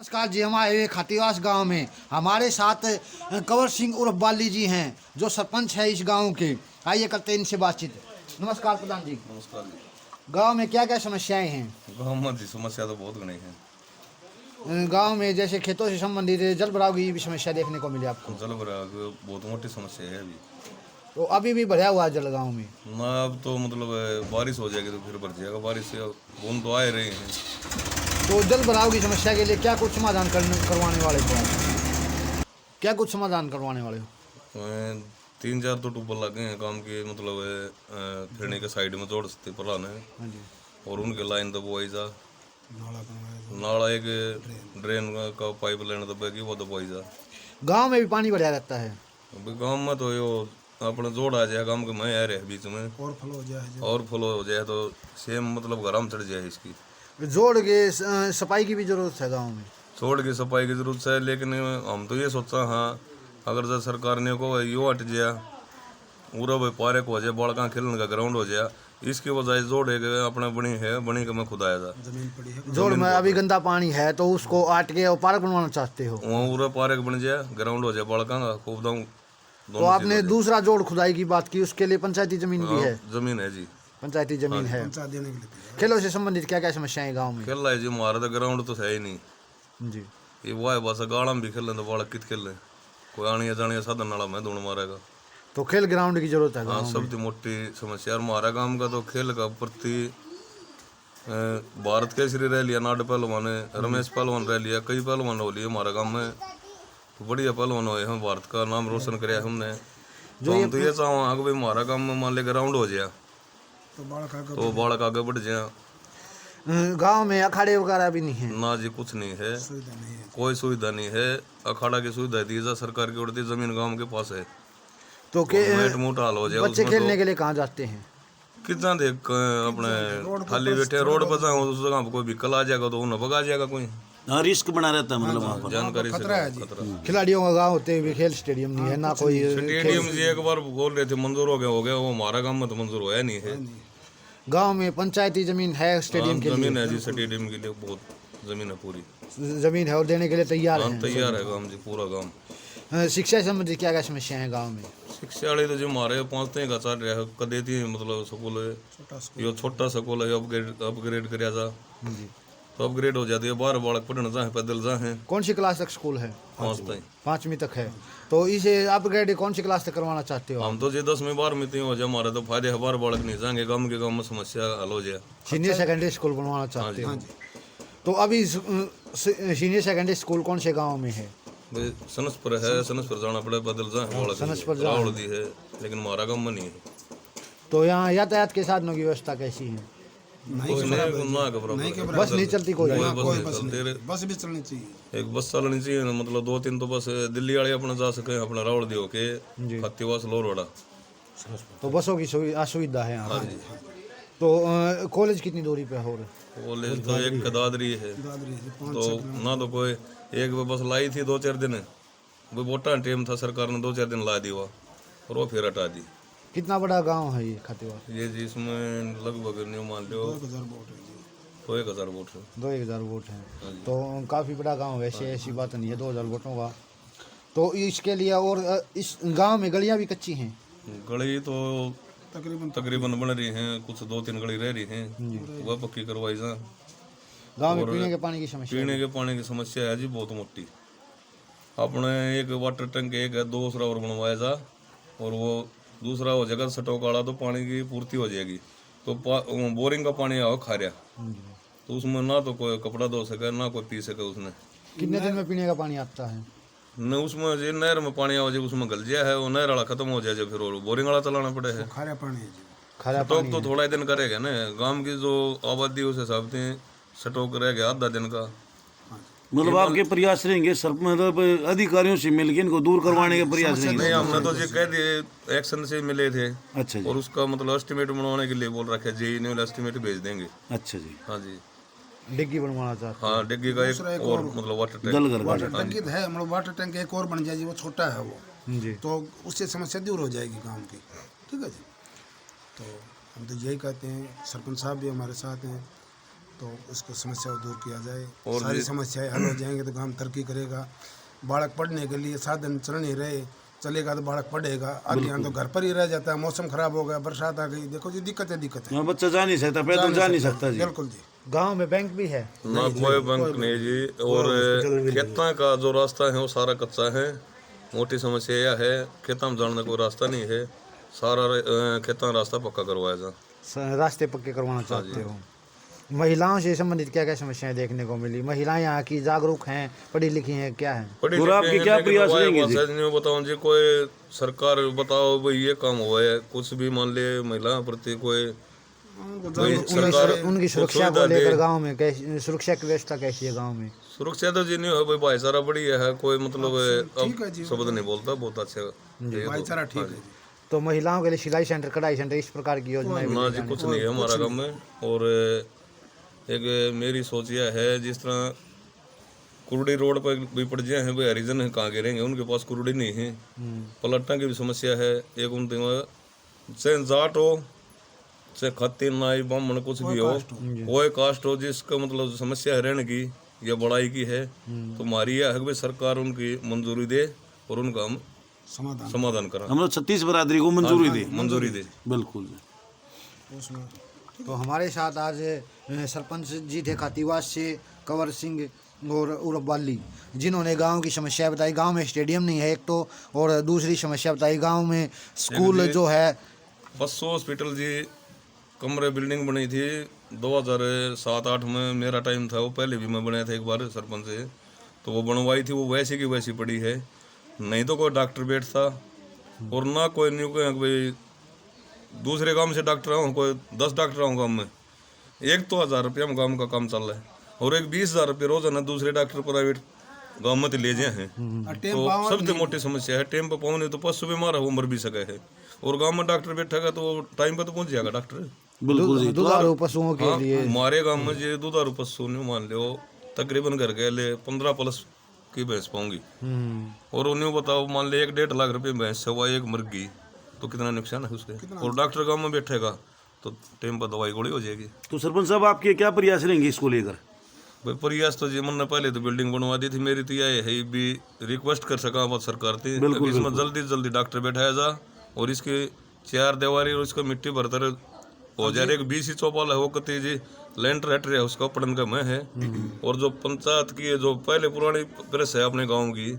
नमस्कार जी, हमारे खातीवास गांव में हमारे साथ कंवर सिंह उर्फ बाली जी हैं जो सरपंच है इस गांव के। आइए करते हैं इनसे बातचीत। नमस्कार प्रधान जी। नमस्कार जी। गांव में क्या क्या समस्याएं हैं? गाँव में जी समस्या तो बहुत घनी है। गांव में जैसे खेतों से संबंधित जल भराव की भी समस्या देखने को मिली आपको? जल भराव की बहुत मोटी समस्या है अभी। तो अभी भी भरा हुआ है जल गाँव में? ना अब तो मतलब बारिश हो जाएगी तो फिर भर जाएगा। बारिश से बूंद तो आ ही रही हैं। तो जल भराव की समस्या के लिए क्या कुछ समाधान करवाने वाले हो आप? क्या कुछ समाधान करवाने वाले हो? 3-4 तो ट्यूबवेल लगे हैं काम के, मतलब फिरने के साइड में जोड़ सकते पुराने। हाँ जी। और उनके लाइन दबवाई जा, नाला एक ड्रेन का पाइप लाइन दबेगी वो दबवाई जा। गाँव में भी पानी भरा रहता है? अभी गाँव में तो यो अपने जोड़ आ जाए गाँव के मैं आ रहे बीच में और फ्लो हो जाए तो सेम मतलब गरम चढ़ जाए इसकी। जोड़ के सफाई की भी जरूरत है गाँव में? छोड़ की सफाई की जरूरत है, लेकिन हम तो ये सोचा हाँ अगर जब सरकार ने को यो हट जाए पूरा भाई पार्क हो जाए, बालका खेलने का ग्राउंड हो जाए, इसकी बजाय जोड़ एक अपना बनी के मैं खुदाया था जमीन पड़ी है। जोड़ में अभी गंदा पानी है तो उसको आट के और पार्क बनवाना चाहते हो? वहाँ पूरा पार्क बन जाए, ग्राउंड हो जाए बालका का खूब दाऊ। तो आपने दूसरा जोड़ खुदाई की बात की, उसके लिए पंचायती जमीन भी है? जमीन है जी, पंचायती जमीन है। पंचायत देने के लिए खेलों से संबंधित क्या क्या समस्याएं गांव में? खेल रहा है जी, हमारा तो ग्राउंड तो है ही नहीं जी। ये वो है बस गाड़ा में भी खेल तो बालक कित खेल कोई आने जाने साधन नाला में ढूंढ मारेगा। तो खेल ग्राउंड की जरूरत है हाँ, गांव में? सबसे मोटी समस्या और हमारा गांव का तो खेल का प्रति भारत केसरी रह लिया नाड पहलवान है, रमेश पहलवान रह लिया, कई पहलवान हो लिए हमारा गांव में। तो बढ़िया पहलवान हुए हैं, भारत का नाम रोशन कराया हमने। तो हम तो ये चाहो आगे भाई हमारा गांव में मान ले ग्राउंड हो जाए तो बालक आगे बढ़ जाए। गांव में अखाड़े वगैरह भी नहीं है? ना जी कुछ नहीं है, कोई सुविधा नहीं है। अखाड़ा की सुविधा दी जा सरकार की ओर से, जमीन गांव के पास है। तो मोटा हाल हो जाए बच्चे खेलने के लिए कहाँ जाते हैं? कितना देख अपने खाली बैठे रोड पर जाओ उस जगह पर कोई व्हीकल आ जाएगा तो उन्हें भगा जाएगा कोई। हाँ, रिस्क बना रहता है मतलब वहाँ पर जानकारी से खतरा है जी। खिलाड़ियों का गाँव होते हुए खेल स्टेडियम नहीं है ना कोई? स्टेडियम जी एक बार बोल रहे थे मंजूर हो गया वो हमारा गांव में तो मंजूर होया नहीं है। गांव में पंचायती जमीन है स्टेडियम के लिए? जमीन है जी, स्टेडियम के लिए बहुत जमीन है, पूरी जमीन है और देने के लिए तैयार है? तैयार है गांव जी, पूरा गांव। शिक्षा संबंधित क्या क्या समस्या है गाँव में? शिक्षा वाले तो जो हमारे 5 का चल रहा है कदे थी मतलब स्कूल है यो छोटा स्कूल है, अपग्रेड कराया जा तो अपग्रेड हो जाती है, 12 बालक पढ़ने जाए पैदल जाए। कौन सी क्लास तक स्कूल है? 5 तक। 5वीं तक है। तो इसे अपग्रेड कौन सी क्लास तक करवाना चाहते हो? हम तो जी 10वीं 12वीं तक हो जाए हमारा तो फायदे है, 12 बालक नहीं जाएंगे गाँव के गाँव में समस्या हल हो जाए। सीनियर सेकेंडरी स्कूल बनवाना चाहते हो? तो अभी सीनियर सेकेंडरी स्कूल कौन से गांव में है? सनसपुर है, सनसपुर जाना पड़े पैदल जाए, सनसपुर रावल दी है, लेकिन हमारा गाँव में नहीं है। तो यहाँ यातायात के साधनों की व्यवस्था कैसी है? बस नहीं चलती कोई? बस भी चलनी चाहिए, एक बस चलनी चाहिए, मतलब 2-3 तो बस दिल्ली वाले अपना जा सके, अपना रावल दी होके खत्तीवास लोरवाड़ा। तो बसों की असुविधा है यहाँ? तो कॉलेज कितनी दूरी पे हो रहा है? कॉलेज तो एक दादरी है, तो ना तो कोई एक बस लाई थी 2-4 दिन, वो वोटा टाइम था सरकार ने 2-4 दिन ला दी और वो फिर हटा दी। कितना बड़ा गांव है ये खातीवास? ये जी इसमें लगभग न्यू मान लो 1000 वोट है। 2000 वोट हैं तो काफ़ी बड़ा गांव है, ऐसी बात नहीं है 2000 वोटों का। तो इसके लिए और इस गांव में गलियां भी कच्ची हैं? गली तो तकरीबन बन रही हैं, कुछ 2-3 गली रह रही हैं, वह पक्की करवाई जा। गांव में पीने के पानी की समस्या? पीने के पानी की समस्या है जी बहुत मोटी। अपने एक वाटर टैंक एक है, दूसरा और बनवाया जा और वो दूसरा हो जाएगा स्टॉक वाला तो पानी की पूर्ति हो जाएगी। तो बोरिंग का पानी आओ खा रहा तो उसमें ना तो कोई कपड़ा धो सके ना कोई पी सके उसने। कितने दिन में पीने का पानी आता है? न उसमें जो नहर में पानी आओ जब उसमें गल जाए है वो नहर वाला खत्म हो जाए जब फिर बोरिंग वाला चलाना पड़े है। खारा पानी है। स्टॉक तो थोड़ा दिन करेगा ना, गांव की जो आबादी उस हिसाब से स्टॉक रहेगा आधा दिन का। मतलब आपके प्रयास रहेंगे सर, मतलब अधिकारियों से मिलकर इनको दूर करवाने के प्रयास रहेंगे? नहीं, हमने तो ये कह दिए एक्शन से मिले थे। अच्छा जी। और उसका मतलब एस्टिमेट बनवाने के लिए बोल रखा है, जेई ने एस्टिमेट भेज देंगे। अच्छा जी। हाँ जी, डिग्गी बनवाना चाहते हैं? हाँ डिग्गी का एक और मतलब वाटर टैंक। वाटर टैंक है, मतलब वाटर टैंक एक और बन जाए जी, वो छोटा है वो जी, तो उससे समस्या दूर हो जाएगी गांव की। ठीक है जी। तो हम तो यही कहते हैं, सरपंच साहब भी हमारे साथ हैं, तो उसको समस्या को दूर किया जाए और सारी समस्याएं हल हो जाएंगे तो गांव तरक्की करेगा। बालक पढ़ने के लिए साधन चल नहीं रहे, चलेगा तो बालक पढ़ेगा, आगे यहाँ तो घर पर ही रह जाता है। मौसम खराब हो गया, बरसात आ गई, देखो जी दिक्कत है। यहाँ बच्चा जा नहीं सकता, पैदल जा नहीं सकता जी। बिल्कुल जी। गांव में बैंक भी है? ना कोई बैंक नहीं जी। और खेतों का जो रास्ता है वो सारा कच्चा है। मोटी समस्या यह है खेतों में जाने का कोई रास्ता नहीं है। सारा खेतों का रास्ता पक्का करवाया जा। रास्ते पक्के करवाना चाहते हो। महिलाओं से संबंधित क्या क्या समस्याएं देखने को मिली? महिलाएं यहाँ की जागरूक हैं, पढ़ी लिखी हैं, क्या है? और आपके क्या प्रयास रहेंगे जी? बताओ जी, कोई सरकार बताओ भाई ये काम हुआ है, कुछ भी मान ले महिला प्रति कोई सरकार उनकी सुरक्षा को लेकर गांव में कैसी सुरक्षा की व्यवस्था कैसी है गांव में? सुरक्षा तो जी नहीं है भाई, भाईचारा बढ़िया है। कोई मतलब ठीक है जी। अब शब्द नहीं बोलता, बहुत अच्छे भाईचारा ठीक है जी। तो महिलाओं के लिए सिलाई सेंटर, कढ़ाई सेंटर, इस प्रकार की योजनाएं भी ना जी कुछ नहीं है हमारा गाँव में। और एक मेरी सोच यह है, जिस तरह कुरुड़ी रोड पर भी पड़ जाए हैं भाई, हरिजन है कहाँ गिरेंगे, उनके पास कुरुड़ी नहीं है। पलटना की भी समस्या है। एक उनके चाहे जाट हो, चाहे खत्ती नाई ब्राह्मण कुछ भी हो, कोई कास्ट हो, जिसका मतलब समस्या है रहने की या बढ़ाई की है, तो हमारी यह है कि सरकार उनकी मंजूरी दे और उनका हम समाधान करा। हम लोग 36 बरादरी को मंजूरी दे। बिल्कुल। उसमें तो हमारे साथ आज सरपंच जी थे खातीवास से, कंवर सिंह और उर्फ बाली, जिन्होंने गांव की समस्या बताई। गांव में स्टेडियम नहीं है एक तो, और दूसरी समस्या बताई गांव में स्कूल जो है। बसो हॉस्पिटल जी कमरे बिल्डिंग बनी थी 2007-8 में, मेरा टाइम था वो। पहले भी मैं बनाया था एक बार सरपंच से, तो वो बनवाई थी, वो वैसी की वैसी पड़ी है। नहीं तो कोई डॉक्टर बैठता और ना कोई न्यू भाई दूसरे गांव से डॉक्टर आऊँ, कोई 10 डॉक्टर आऊँ गाँव में। एक तो 1000 रुपया में गाँव का काम चल रहा है, और एक 20,000 रुपये रोजाना दूसरे डॉक्टर प्राइवेट गाँव में ले जाए हैं। तो सबसे मोटी समस्या है टाइम पर पहुँचने। तो पशु बीमार है वो मर भी सके है, और गाँव में डॉक्टर बैठेगा तो टाइम पर तो पहुँच जाएगा डॉक्टर। बिल्कुल जी। दुधारू पशुओं के लिए हमारे गाँव में जो दुधारू पशु ने मान लो तकरीबन घर के ले 15+ की भैंस पाऊंगी। और उन्हें बताओ मान ले 1-1.5 लाख रुपए भैंस से हुआ, एक मर गई तो कितना नुकसान है उसके। और डॉक्टर गाँव में बैठेगा तो टाइम पर दवाई गोली हो जाएगी। तो सरपंच साहब आपके क्या प्रयास रहेंगे इसको लेकर? भाई प्रयास तो जी मन ने पहले तो बिल्डिंग बनवा दी थी मेरी, तो यह है भी रिक्वेस्ट कर सका बात सरकार थी, इसमें जल्दी से जल्दी डॉक्टर बैठाया जा, और इसकी 4 दीवारी और इसका मिट्टी भरतर हो जाए। एक 20 चौपाल है वो कती जी लेंटर हट रहा है, उसका पड़न का मैं है। और जो पंचायत की जो पहले पुरानी प्रेस है अपने गाँव की,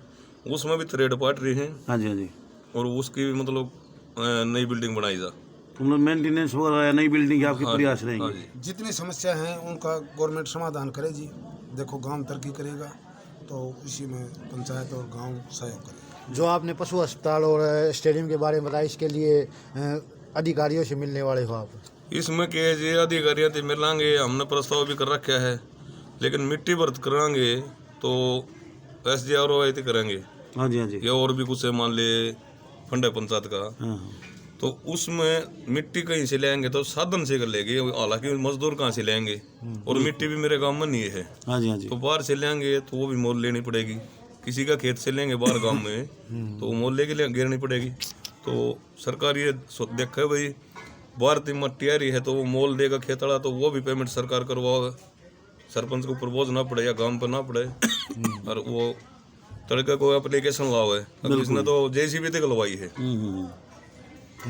उसमें भी थ्रेड पाट रही है। हाँ जी, हाँ जी। और उसकी भी मतलब नई बिल्डिंग बनाई जा। तुम लोग मेंटेनेंस वगैरह नई बिल्डिंग के आपके प्रयास रहेंगे? जितनी समस्या है उनका गवर्नमेंट समाधान करे जी। देखो गांव तरक्की करेगा तो इसी में पंचायत और गांव सहयोग करेगा। जो आपने पशु अस्पताल और स्टेडियम के बारे में बताया, इसके लिए अधिकारियों से मिलने वाले हो आप? इसमें के जी अधिकारियों से मिलांगे, हमने प्रस्ताव भी कर रखा है, लेकिन मिट्टी भर्त कराएंगे तो SDR करेंगे। हाँ जी, हाँ जी। या और भी कुछ है मान ले फंड है पंचायत का, हाँ। तो उसमें मिट्टी कहीं से लेंगे तो साधन से कर लेंगे, हालांकि मजदूर कहाँ से लेंगे। और मिट्टी भी मेरे गांव में नहीं है। हाँ जी, हाँ जी। तो बाहर से लेंगे तो वो भी मोल लेनी पड़ेगी। किसी का खेत से लेंगे बाहर गांव में तो वो मोल लेके घेरनी पड़ेगी। तो सरकार ये देखा है भाई बाहर की मट्टी आ रही है तो वो मोल देगा खेतड़ा, तो वो भी पेमेंट सरकार करवाओगे, सरपंच को ऊपर बोझ ना पड़े या गांव पर ना पड़े। और वो तड़के को एप्लीकेशन लाओ है, अब इसने तो JCB तक लगवाई है।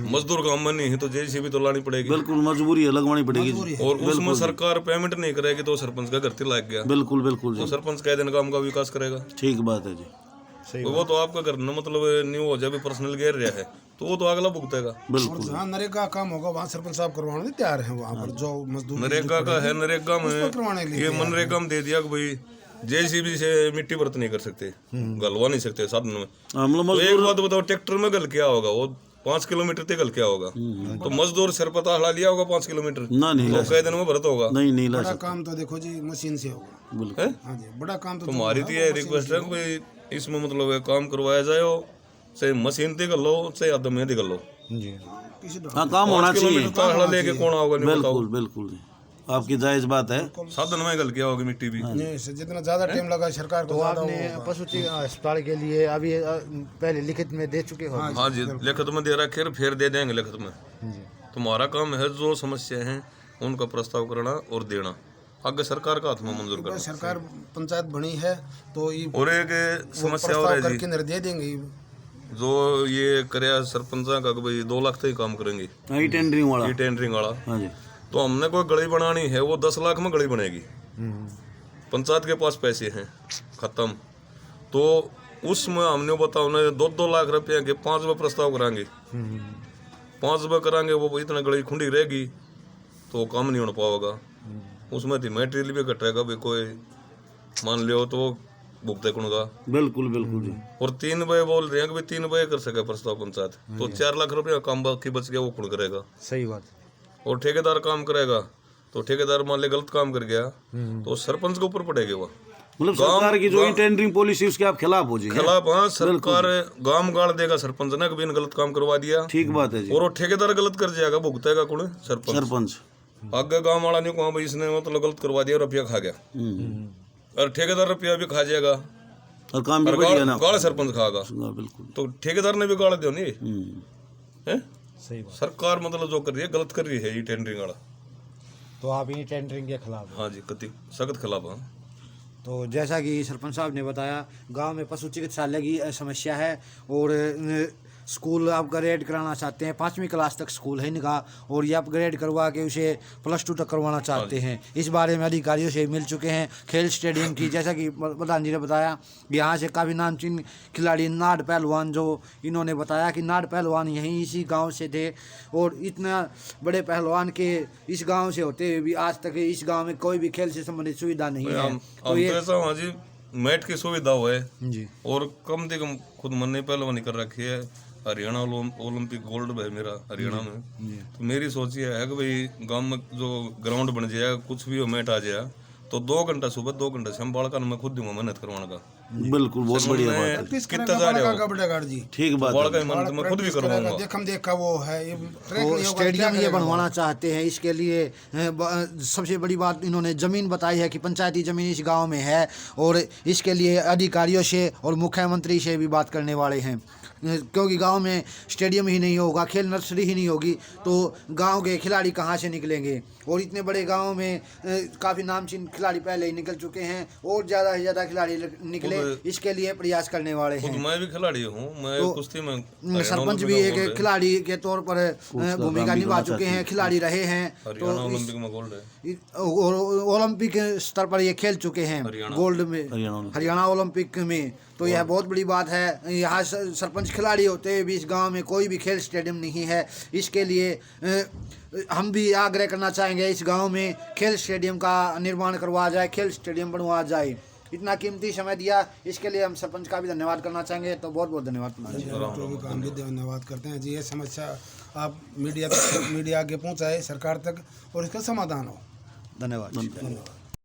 मजदूर काम में नहीं है तो JCB तो लानी पड़ेगी। बिल्कुल मजबूरी है, लगवानी पड़ेगी। और उसमें सरकार पेमेंट नहीं करेगी तो सरपंच का घर लाग गया। बिल्कुल बिल्कुल जी। तो सरपंच कह दिन काम का विकास करेगा। ठीक बात है जी। वो तो आपका घर न मतलब न्यू हो जाए पर्सनल घेर रहा है तो वो तो अगला भुगतेगा। और जहाँ नरेगा काम होगा वहाँ सरपंच साहब करवाने तैयार हैं। वहाँ पर जो मजदूर नरेगा का है, नरेगा में करवाने के लिए ये मनरेगा में दे दिया कि भाई JCB से मिट्टी भर्त नहीं कर सकते, गलवा नहीं सकते साधन में। तो एक बात बताओ, ट्रैक्टर में गल क्या होगा, वो 5 किलोमीटर तक गल क्या होगा। तो मजदूर सिर पता हला लिया होगा 5 किलोमीटर, ना नहीं तो कई दिन में भरत होगा। नहीं ला बड़ा काम तो देखो जी मशीन से होगा। बिल्कुल। हाँ जी, बड़ा काम तो तुम्हारी तो ये रिक्वेस्ट है कि इसमें मतलब काम करवाया जाए, चाहे मशीन से कर लो चाहे आदमी से कर लो। हाँ, काम होना चाहिए। लेके कौन आओगे? बिल्कुल बिल्कुल, आपकी जायज बात है। साधन में गल क्या होगी मिट्टी भी। जितना ज्यादा टाइम लगा सरकार को, तो आपने पशु अस्पताल के लिए अभी पहले लिखित में दे चुके हो? हाँ जी, लिखित में दे रखे, फिर दे देंगे लिखित में। तुम्हारा काम है जो समस्या है उनका प्रस्ताव करना और देना। आगे सरकार का हाथ में मंजूर करना। सरकार पंचायत बनी है तो ये और एक वो समस्या और प्रस्ताव है जी, करके दे देंगे। जो ये करे सरपंचा का कि भाई 2 लाख तक ही काम करेंगे, ई टेंडरिंग वाला। ये टेंडरिंग वाला। हाँ जी। तो हमने कोई गली बनानी है, वो 10 लाख में गली बनेगी, पंचायत के पास पैसे हैं खत्म, तो उसमें हमने बताओ ना 2-2 लाख रुपया के 5 रुपये प्रस्ताव कराएंगे, 5 रुपये कराएंगे, वो इतना गली खुंडी रहेगी तो काम नहीं हो पाएगा। उसमें थी मेटेरियल भी कटेगा, भी कोई मान लियो तो भुगते कौन का। बिल्कुल बिल्कुल जी। और 3 रुपये बोल रहे हैं कि भाई 3 रुपये कर सके प्रस्ताव पंचायत, तो 4 लाख रुपया काम बाकी बच गया, वो कौन करेगा। सही बात। और ठेकेदार काम करेगा, तो ठेकेदार मान ले गलत काम कर गया तो सरपंच के ऊपर पड़ेगा वो। मतलब सरकार की जो ई टेंडरिंग पॉलिसी उसके आप खिलाफ हो जाएंगे। खिलाफ, हाँ, सरकार गाम गाड़ देगा सरपंच ने कभी गलत काम करवा दिया, ठीक बात है जी। और वो ठेकेदार गलत कर जाएगा, भुगतेगा कौन? सरपंच। सरपंच आगे गांव वाला नहीं कहा भाई इसने मतलब गलत करवा दिया, रुपया खा गया, और ठेकेदार रुपया भी खा जाएगा, और काम भी और बढ़ गया ना। गाड़ सरपंच खागा, हाँ, बिल्कुल। तो ठेकेदार ने भी गाड़ दिया नहीं है। सही बात। सरकार मतलब जो कर रही है गलत कर रही है ये टेंडरिंग वाला। तो आप इन टेंडरिंग के खिलाफ हैं। हाँ जी, कति सख्त खिलाफ। हाँ, तो जैसा कि सरपंच साहब ने बताया, गांव में पशु चिकित्सालय की समस्या है, और स्कूल अपग्रेड कराना चाहते हैं, 5वीं क्लास तक स्कूल है इनका, और ये अपग्रेड करवा के उसे +2 तक करवाना चाहते हैं। इस बारे में अधिकारियों से मिल चुके हैं। खेल स्टेडियम की, जैसा कि प्रधान जी ने बताया, यहाँ से काफ़ी नामचीन खिलाड़ी नाड पहलवान, जो इन्होंने बताया कि नाड पहलवान यहीं इसी गांव से थे, और इतना बड़े पहलवान के इस गांव से होते हुए भी आज तक इस गांव में कोई भी खेल से संबंधित सुविधा नहीं है। तो ये ऐसा हाँ जी, मैट की सुविधा है जी, और कम से कम खुद मन ने पहलवानी कर रखी है। हरियाणा ओलंपिक गोल्ड है मेरा हरियाणा में, तो मेरी सोच ये है कि भाई गांव में जो ग्राउंड बन जाए, कुछ भी हो मैट आ जाए, तो 2 घंटा सुबह 2 घंटा शाम बालका मैं खुद दूंगा मेहनत करवाने का। बिल्कुल, बहुत बढ़िया बात है। कितना जा रहे हो कबड्डी जी, ठीक बात है। बालका मेहनत मैं खुद भी करवाऊंगा। देखम देखा वो है, ये ट्रैक तो नहीं होगा, स्टेडियम क्या ये करेगा? बनवाना चाहते हैं। इसके लिए सबसे बड़ी बात इन्होंने ज़मीन बताई है कि पंचायती ज़मीन इस गांव में है, और इसके लिए अधिकारियों से और मुख्यमंत्री से भी बात करने वाले हैं, क्योंकि गांव में स्टेडियम ही नहीं होगा, खेल नर्सरी ही नहीं होगी, तो गांव के खिलाड़ी कहां से निकलेंगे। और इतने बड़े गांव में काफ़ी नामचीन खिलाड़ी पहले ही निकल चुके हैं, और ज़्यादा से ज़्यादा खिलाड़ी निकले, इसके लिए प्रयास करने वाले खुद हैं। मैं भी खिलाड़ी हूँ, मैं तो कुश्ती में सरपंच भी एक खिलाड़ी के तौर पर भूमिका निभा चुके हैं, खिलाड़ी रहे हैं, हरियाणा ओलंपिक में गोल्ड है, और ओलंपिक स्तर पर ये खेल चुके हैं, गोल्ड में हरियाणा ओलंपिक में। तो यह बहुत बड़ी बात है। यहाँ सरपंच खिलाड़ी होते हुए भी इस गांव में कोई भी खेल स्टेडियम नहीं है। इसके लिए हम भी आग्रह करना चाहेंगे, इस गांव में खेल स्टेडियम का निर्माण करवाया जाए, खेल स्टेडियम बनवाया जाए। इतना कीमती समय दिया, इसके लिए हम सरपंच का भी धन्यवाद करना चाहेंगे। तो बहुत बहुत धन्यवाद। का हम भी धन्यवाद करते हैं जी। ये समस्या आप मीडिया आगे पहुंचाए सरकार तक, और इसका समाधान हो। धन्यवाद। धन्यवाद।